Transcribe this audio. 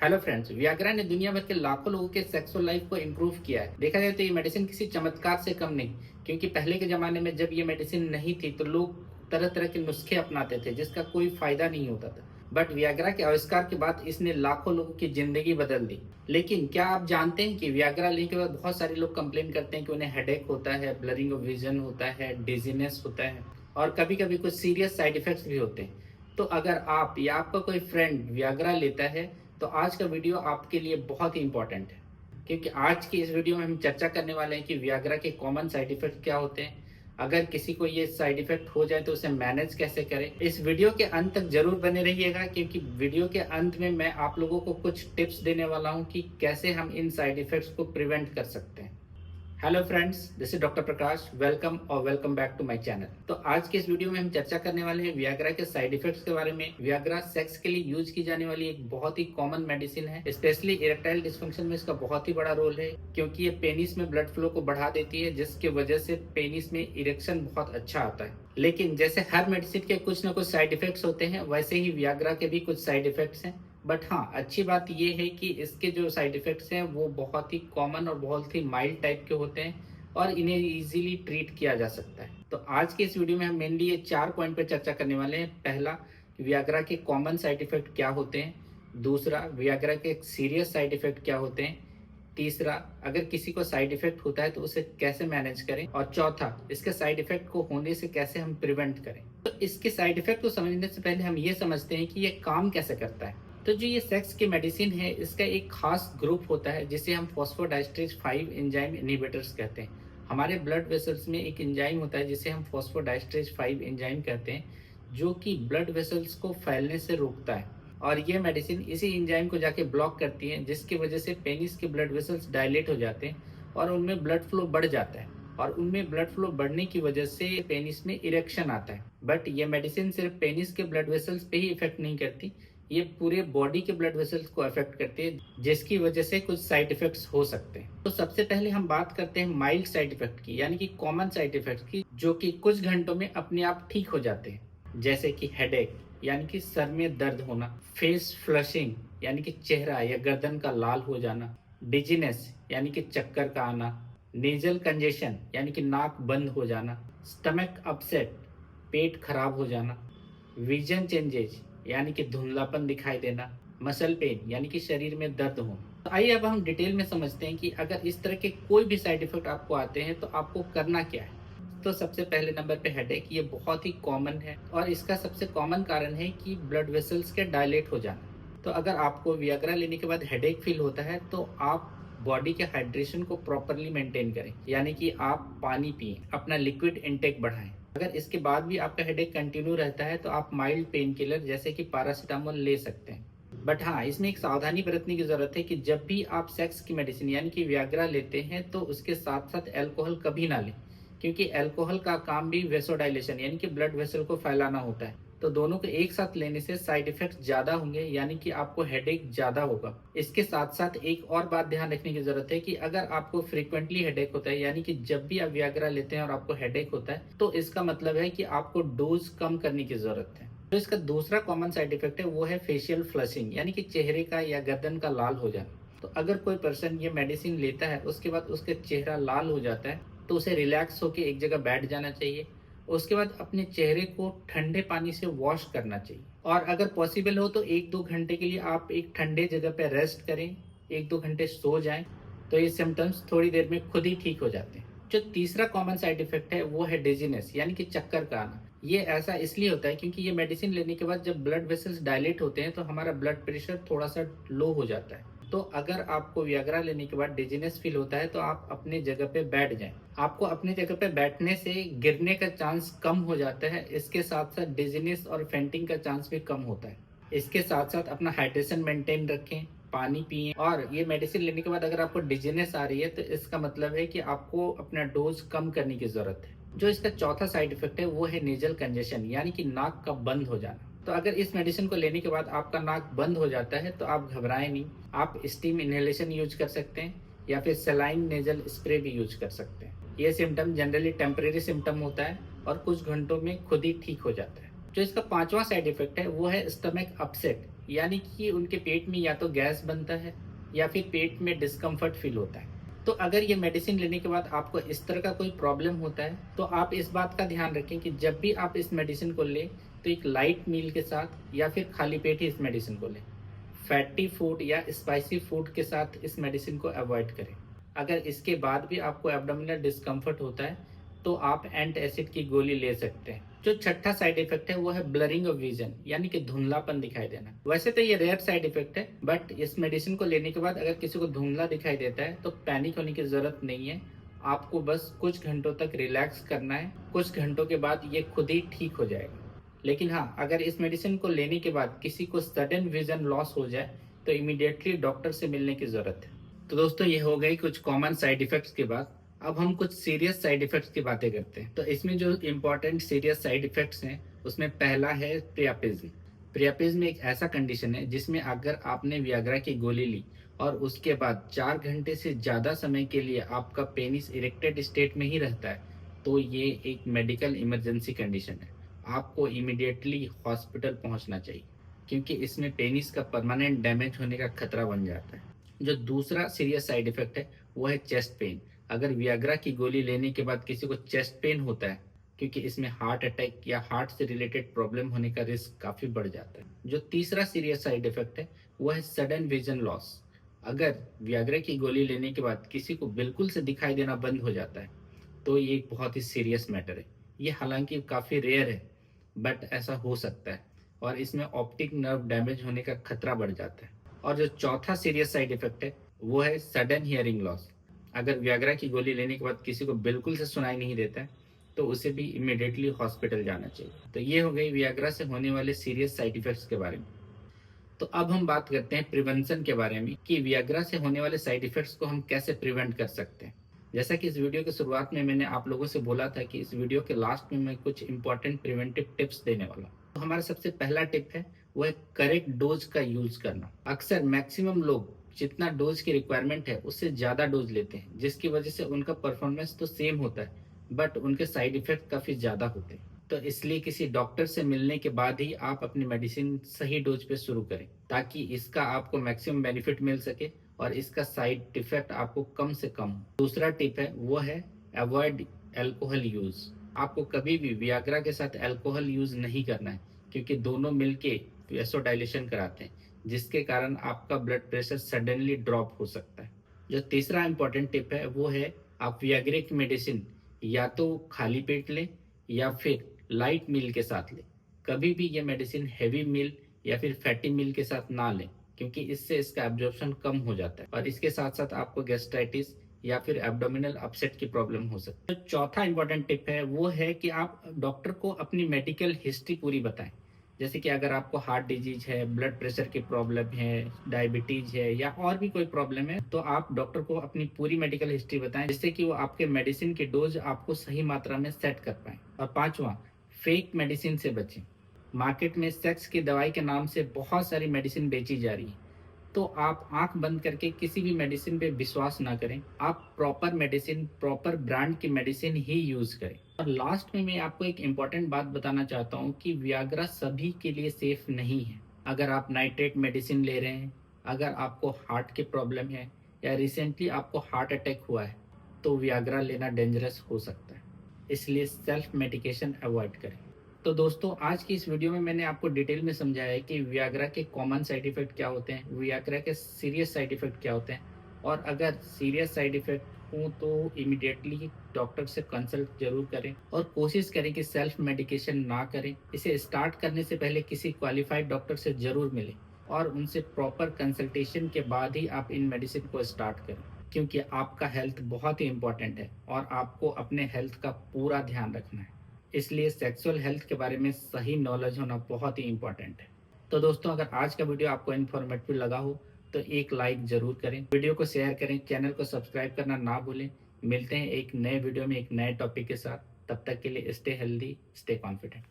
Hello friends, Viagra ने दुनिया भर के लाखों लोगों के सेक्सुअल लाइफ को इम्प्रूव किया है। देखा जाए तो ये मेडिसिन किसी चमत्कार से कम नहीं, क्योंकि पहले के जमाने में जब ये मेडिसिन नहीं थी तो लोग तरह तरह के नुस्खे अपनाते थे जिसका कोई फायदा नहीं होता था। बट वियाग्रा के आविष्कार के बाद इसने लाखों लोगों की जिंदगी बदल दी। लेकिन क्या आप जानते हैं कि वियाग्रा लेने के बाद बहुत सारे लोग कंप्लेन करते हैं कि उन्हें हेडेक होता है, ब्लरिंग ऑफ विजन होता है, डिजीनेस होता है और कभी कभी कुछ सीरियस साइड इफेक्ट्स भी होते हैं। तो अगर आप या आपका कोई फ्रेंड वियाग्रा लेता है तो आज का वीडियो आपके लिए बहुत ही इंपॉर्टेंट है, क्योंकि आज की इस वीडियो में हम चर्चा करने वाले हैं कि वियाग्रा के कॉमन साइड इफेक्ट क्या होते हैं। अगर किसी को ये साइड इफेक्ट हो जाए तो उसे मैनेज कैसे करें। इस वीडियो के अंत तक जरूर बने रहिएगा, क्योंकि वीडियो के अंत में मैं आप लोगों को कुछ टिप्स देने वाला हूं कि कैसे हम इन साइड इफेक्ट्स को प्रिवेंट कर सकते हैं। Hello friends, this is doctor Prakash. Welcome और welcome back to my channel. तो आज के इस वीडियो में हम चर्चा करने वाले हैं वियाग्रा के साइड इफेक्ट्स के बारे में। वियाग्रा सेक्स के लिए यूज की जाने वाली एक बहुत ही कॉमन मेडिसिन है। स्पेशली इरेक्टाइल डिस्फंक्शन में इसका बहुत ही बड़ा रोल है, क्योंकि ये पेनिस में ब्लड फ्लो को बढ़ा देती है, जिसकी वजह से पेनिस में इरेक्शन बहुत अच्छा आता है। लेकिन जैसे हर मेडिसिन के कुछ न कुछ साइड इफेक्ट्स होते हैं, वैसे ही वियाग्रा के भी कुछ साइड इफेक्ट्स हैं। बट हाँ, अच्छी बात यह है कि इसके जो साइड इफेक्ट्स हैं वो बहुत ही कॉमन और बहुत ही माइल्ड टाइप के होते हैं और इन्हें इजीली ट्रीट किया जा सकता है। तो आज के इस वीडियो में हम मेनली ये 4 पॉइंट पर चर्चा करने वाले हैं। पहला, वियाग्रा के कॉमन साइड इफेक्ट क्या होते हैं। दूसरा, वियाग्रा के सीरियस साइड इफेक्ट क्या होते हैं। तीसरा, अगर किसी को साइड इफेक्ट होता है तो उसे कैसे मैनेज करें। और चौथा, इसके साइड इफेक्ट को होने से कैसे हम प्रिवेंट करें। तो इसके साइड इफेक्ट को समझने से पहले हम ये समझते हैं कि ये काम कैसे करता है। तो जो ये सेक्स की मेडिसिन है, इसका एक खास ग्रुप होता है जिसे हम फॉस्फोडाइस्ट्रेज 5 एंजाइम इनहिबिटर्स कहते हैं। हमारे ब्लड वेसल्स में एक एंजाइम होता है जिसे हम फॉस्फोडाइस्ट्रेज 5 एंजाइम कहते हैं, जो कि ब्लड वेसल्स को फैलने से रोकता है। और ये मेडिसिन इसी एंजाइम को जाके ब्लॉक करती है, जिसकी वजह से पेनिस के ब्लड वेसल्स डायलेट हो जाते हैं और उनमें ब्लड फ्लो बढ़ जाता है। और उनमें ब्लड फ्लो बढ़ने की वजह से पेनिस में इरेक्शन आता है। बट ये मेडिसिन सिर्फ पेनिस के ब्लड वेसल्स पे ही इफेक्ट नहीं करती, ये पूरे बॉडी के ब्लड वेसल्स को अफेक्ट करती है, जिसकी वजह से कुछ साइड इफेक्ट्स हो सकते हैं। तो सबसे पहले हम बात करते हैं माइल्ड साइड इफेक्ट की, यानी कि कॉमन साइड इफेक्ट की, जो कि कुछ घंटों में अपने आप ठीक हो जाते हैं। जैसे कि हेडेक, यानी कि सर में दर्द होना। फेस फ्लशिंग, यानी कि चेहरा या गर्दन का लाल हो जाना। डिजीनेस, यानी कि चक्कर का आना। नेजल कंजेशन, यानी कि नाक बंद हो जाना। स्टमक अपसेट, पेट खराब हो जाना। विजन चेंजेज, यानी कि धुंधलापन दिखाई देना। मसल पेन, यानी कि शरीर में दर्द हो। तो आइए अब हम डिटेल में समझते हैं कि अगर इस तरह के कोई भी साइड इफेक्ट आपको आते हैं तो आपको करना क्या है। तो सबसे पहले नंबर पे हेडेक, ये बहुत ही कॉमन है और इसका सबसे कॉमन कारण है कि ब्लड वेसल्स के डायलेट हो जाना। तो अगर आपको वियाग्रा लेने के बाद हेडेक फील होता है तो आप बॉडी के हाइड्रेशन को प्रॉपरली मेंटेन करें, यानी कि आप पानी पिएं, अपना लिक्विड इंटेक बढ़ाएं। अगर इसके बाद भी आपका हेडेक कंटिन्यू रहता है तो आप माइल्ड पेन किलर जैसे कि पैरासीटामोल ले सकते हैं। बट हाँ, इसमें एक सावधानी बरतने की जरूरत है कि जब भी आप सेक्स की मेडिसिन यानी कि वियाग्रा लेते हैं तो उसके साथ साथ अल्कोहल कभी ना लें, क्योंकि अल्कोहल का काम भी वेसोडाइलेशन यानी कि ब्लड वेसल को फैलाना होता है। तो दोनों को एक साथ लेने से साइड इफेक्ट ज्यादा होंगे, यानी कि आपको हेडेक ज्यादा होगा। इसके साथ साथ एक और बात ध्यान रखने की जरूरत है कि अगर आपको फ्रीक्वेंटली हेडेक होता है, यानी कि जब भी आप वियाग्रा लेते हैं और आपको हेडेक होता है, तो इसका मतलब है कि आपको डोज कम करने की जरूरत है। तो इसका दूसरा कॉमन साइड इफेक्ट है वो है फेशियल फ्लशिंग, यानी कि चेहरे का या गर्दन का लाल हो जाना। तो अगर कोई पर्सन ये मेडिसिन लेता है उसके बाद उसका चेहरा लाल हो जाता है तो उसे रिलैक्स होकर एक जगह बैठ जाना चाहिए। उसके बाद अपने चेहरे को ठंडे पानी से वॉश करना चाहिए और अगर पॉसिबल हो तो 1-2 घंटे के लिए आप एक ठंडे जगह पे रेस्ट करें, 1-2 घंटे सो जाएं, तो ये सिम्टम्स थोड़ी देर में खुद ही ठीक हो जाते हैं। जो तीसरा कॉमन साइड इफेक्ट है वो है डिजीनेस, यानी कि चक्कर का आना। ये ऐसा इसलिए होता है क्योंकि ये मेडिसिन लेने के बाद जब ब्लड वेसल्स डायलेट होते हैं तो हमारा ब्लड प्रेशर थोड़ा सा लो हो जाता है। तो अगर आपको वियाग्रा लेने के बाद डिजीनेस फील होता है तो आप अपने जगह पे बैठ जाएं। आपको अपने जगह पे बैठने से गिरने का चांस कम हो जाता है। इसके साथ साथ डिजीनेस और फेंटिंग का चांस भी कम होता है। इसके साथ साथ अपना हाइड्रेशन मेंटेन रखें, पानी पिएं। और ये मेडिसिन लेने के बाद अगर आपको डिजीनेस आ रही है तो इसका मतलब है कि आपको अपना डोज कम करने की जरूरत है। जो इसका चौथा साइड इफेक्ट है वो है नेजल कंजेशन, यानी कि नाक का बंद हो जाना। तो अगर इस मेडिसिन को लेने के बाद आपका नाक बंद हो जाता है तो आप घबराएं नहीं, आप स्टीम इनहेलेशन यूज कर सकते हैं या फिर सलाइन नेजल स्प्रे भी यूज कर सकते हैं। ये सिम्टम जनरली टेम्परेरी सिम्टम होता है और कुछ घंटों में खुद ही ठीक हो जाता है। जो इसका पांचवा साइड इफेक्ट है वो है स्टमक अपसेट, यानी कि उनके पेट में या तो गैस बनता है या फिर पेट में डिस्कम्फर्ट फील होता है। तो अगर ये मेडिसिन लेने के बाद आपको इस तरह का कोई प्रॉब्लम होता है तो आप इस बात का ध्यान रखें कि जब भी आप इस मेडिसिन को लें तो एक लाइट मील के साथ या फिर खाली पेट ही इस मेडिसिन को लें। फैटी फूड या स्पाइसी फूड के साथ इस मेडिसिन को अवॉइड करें। अगर इसके बाद भी आपको एब्डोमिनल डिस्कम्फर्ट होता है तो आप एंट एसिड की गोली ले सकते हैं। जो छठा साइड इफेक्ट है वो है ब्लरिंग ऑफ विजन, यानी कि धुंधलापन दिखाई देना। वैसे तो ये रेयर साइड इफेक्ट है, बट इस मेडिसिन को लेने के बाद अगर किसी को धुंधला दिखाई देता है तो पैनिक होने की जरूरत नहीं है। आपको बस कुछ घंटों तक रिलैक्स करना है, कुछ घंटों के बाद ये खुद ही ठीक हो जाएगा। लेकिन हाँ, अगर इस मेडिसिन को लेने के बाद किसी को सडन विजन लॉस हो जाए तो इमीडिएटली डॉक्टर से मिलने की जरूरत है। तो दोस्तों, ये हो गई कुछ कॉमन साइड इफेक्ट्स की बात। अब हम कुछ सीरियस साइड इफेक्ट्स की बातें करते हैं। तो इसमें जो इम्पोर्टेंट सीरियस साइड इफेक्ट्स हैं उसमें पहला है प्रियापिज्म। प्रियापिज्म एक ऐसा कंडीशन है जिसमें अगर आपने वियाग्रा की गोली ली और उसके बाद 4 घंटे से ज़्यादा समय के लिए आपका पेनिस इरेक्टेड स्टेट में ही रहता है तो ये एक मेडिकल इमरजेंसी कंडीशन है। आपको इमिडिएटली हॉस्पिटल पहुंचना चाहिए, क्योंकि इसमें पेनिस का परमानेंट डैमेज होने का खतरा बन जाता है। जो दूसरा सीरियस साइड इफेक्ट है वो है चेस्ट पेन। अगर वियाग्रा की गोली लेने के बाद किसी को चेस्ट पेन होता है, क्योंकि इसमें हार्ट अटैक या हार्ट से रिलेटेड प्रॉब्लम होने का रिस्क काफ़ी बढ़ जाता है। जो तीसरा सीरियस साइड इफेक्ट है वो है सडन विजन लॉस। अगर वियाग्रा की गोली लेने के बाद किसी को बिल्कुल से दिखाई देना बंद हो जाता है तो ये एक बहुत ही सीरियस मैटर है। ये हालांकि काफ़ी रेयर है, बट ऐसा हो सकता है और इसमें ऑप्टिक नर्व डैमेज होने का खतरा बढ़ जाता है। और जो चौथा सीरियस साइड इफेक्ट है वो है सडन हियरिंग लॉस। अगर वियाग्रा की गोली लेने के बाद किसी को बिल्कुल से सुनाई नहीं देता है तो उसे भी इमिडिएटली हॉस्पिटल जाना चाहिए। तो ये हो गई वियाग्रा से होने वाले सीरियस साइड इफेक्ट्स के बारे में। तो अब हम बात करते हैं प्रिवेंशन के बारे में कि वियाग्रा से होने वाले साइड इफेक्ट्स को हम कैसे प्रिवेंट कर सकते हैं। जैसा कि इस वीडियो की शुरुआत में मैंने आप लोगों से बोला था कि इस वीडियो के लास्ट में मैं कुछ इंपॉर्टेंट प्रिवेंटिव टिप्स देने वाला हूँ। तो हमारा सबसे पहला टिप है वो है करेक्ट डोज का यूज करना। अक्सर मैक्सिमम लोग जितना डोज की रिक्वायरमेंट है उससे ज़्यादा डोज लेते हैं, जिसकी वजह से उनका परफॉर्मेंस तो सेम होता है बट उनके साइड इफेक्ट काफ़ी ज़्यादा होते हैं। तो इसलिए किसी डॉक्टर से मिलने के बाद ही आप अपनी मेडिसिन सही डोज पे शुरू करें, ताकि इसका आपको मैक्सिमम बेनिफिट मिल सके और इसका साइड इफेक्ट आपको कम से कम हो। दूसरा टिप है वो है अवॉइड अल्कोहल यूज। आपको कभी भी वियाग्रा के साथ अल्कोहल यूज नहीं करना है, क्योंकि दोनों मिलके वेसोडाइलेशन कराते हैं, जिसके कारण आपका ब्लड प्रेशर सडनली ड्रॉप हो सकता है। जो तीसरा इंपॉर्टेंट टिप है वो है आप वियाग्रा की मेडिसिन या तो खाली पेट लें या फिर लाइट मील के साथ लें। कभी भी ये मेडिसिन हैवी मील या फिर फैटी मील के साथ ना लें, क्योंकि इससे इसका एब्जॉर्प्शन कम हो जाता है और इसके साथ साथ आपको गैस्ट्राइटिस या फिर एब्डोमिनल अपसेट की प्रॉब्लम हो सकती है। तो चौथा इंपॉर्टेंट टिप है वो है कि आप डॉक्टर को अपनी मेडिकल हिस्ट्री पूरी बताएं। जैसे कि अगर आपको हार्ट डिजीज है, ब्लड प्रेशर की प्रॉब्लम है, डायबिटीज है या और भी कोई प्रॉब्लम है, तो आप डॉक्टर को अपनी पूरी मेडिकल हिस्ट्री बताएं, जिससे कि वो आपके मेडिसिन की डोज आपको सही मात्रा में सेट कर पाए। और पांचवा, फेक मेडिसिन से बचें। मार्केट में सेक्स की दवाई के नाम से बहुत सारी मेडिसिन बेची जा रही है, तो आप आंख बंद करके किसी भी मेडिसिन पे विश्वास ना करें। आप प्रॉपर मेडिसिन, प्रॉपर ब्रांड की मेडिसिन ही यूज करें। और लास्ट में मैं आपको एक इम्पॉर्टेंट बात बताना चाहता हूँ कि वियाग्रा सभी के लिए सेफ नहीं है। अगर आप नाइट्रेट मेडिसिन ले रहे हैं, अगर आपको हार्ट की प्रॉब्लम है या रिसेंटली आपको हार्ट अटैक हुआ है, तो वियाग्रा लेना डेंजरस हो सकता है। इसलिए सेल्फ मेडिकेशन अवॉइड करें। तो दोस्तों, आज की इस वीडियो में मैंने आपको डिटेल में समझाया है कि वियाग्रा के कॉमन साइड इफेक्ट क्या होते हैं, वियाग्रा के सीरियस साइड इफेक्ट क्या होते हैं, और अगर सीरियस साइड इफेक्ट हो तो इमिडिएटली डॉक्टर से कंसल्ट जरूर करें और कोशिश करें कि सेल्फ मेडिकेशन ना करें। इसे स्टार्ट करने से पहले किसी क्वालिफाइड डॉक्टर से जरूर मिलें और उनसे प्रॉपर कंसल्टेशन के बाद ही आप इन मेडिसिन को स्टार्ट करें, क्योंकि आपका हेल्थ बहुत ही इंपॉर्टेंट है और आपको अपने हेल्थ का पूरा ध्यान रखना है। इसलिए सेक्सुअल हेल्थ के बारे में सही नॉलेज होना बहुत ही इंपॉर्टेंट है। तो दोस्तों, अगर आज का वीडियो आपको इन्फॉर्मेटिव लगा हो तो एक लाइक जरूर करें, वीडियो को शेयर करें, चैनल को सब्सक्राइब करना ना भूलें। मिलते हैं एक नए वीडियो में एक नए टॉपिक के साथ। तब तक के लिए स्टे हेल्दी, स्टे कॉन्फिडेंट।